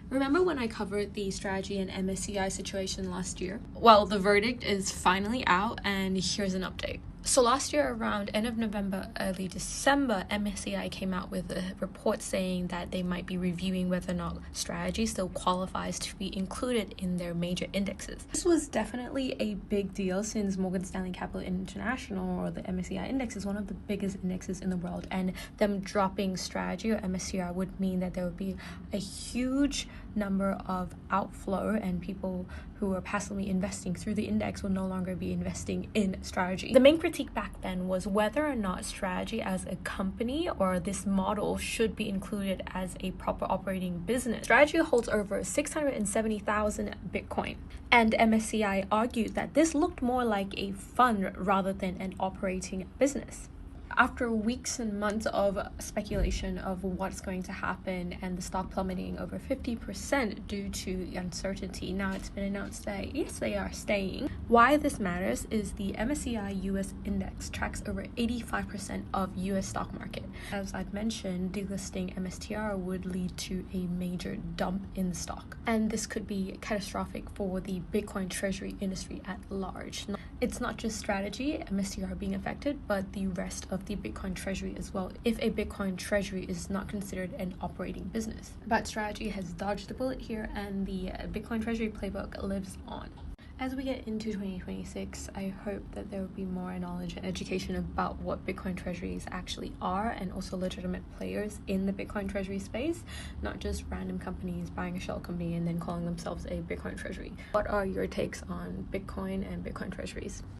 Remember when I covered the strategy and MSCI situation last year? Well, the verdict is finally out, and here's an update. So last year, around end of November, early December, MSCI came out with a report saying that they might be reviewing whether or not strategy still qualifies to be included in their major indexes. This was definitely a big deal since Morgan Stanley Capital International, or the MSCI index, is one of the biggest indexes in the world, and them dropping strategy or MSCI would mean that there would be a huge number of outflow, and people who are passively investing through the index will no longer be investing in strategy. The main critique back then was whether or not strategy as a company or this model should be included as a proper operating business. Strategy holds over 670,000 Bitcoin, and MSCI argued that this looked more like a fund rather than an operating business. After weeks and months of speculation of what's going to happen and the stock plummeting over 50% due to uncertainty, now it's been announced that yes, they are staying. Why this matters is the MSCI US index tracks over 85% of US stock market. As I've mentioned, delisting MSTR would lead to a major dump in the stock, and this could be catastrophic for the Bitcoin treasury industry at large. It's not just strategy, MSTR being affected, but the rest of the Bitcoin treasury as well, if a Bitcoin treasury is not considered an operating business. But strategy has dodged the bullet here, and the Bitcoin treasury playbook lives on. As we get into 2026, I hope that there will be more knowledge and education about what Bitcoin treasuries actually are, and also legitimate players in the Bitcoin treasury space, not just random companies buying a shell company and then calling themselves a Bitcoin treasury. What are your takes on Bitcoin and Bitcoin treasuries?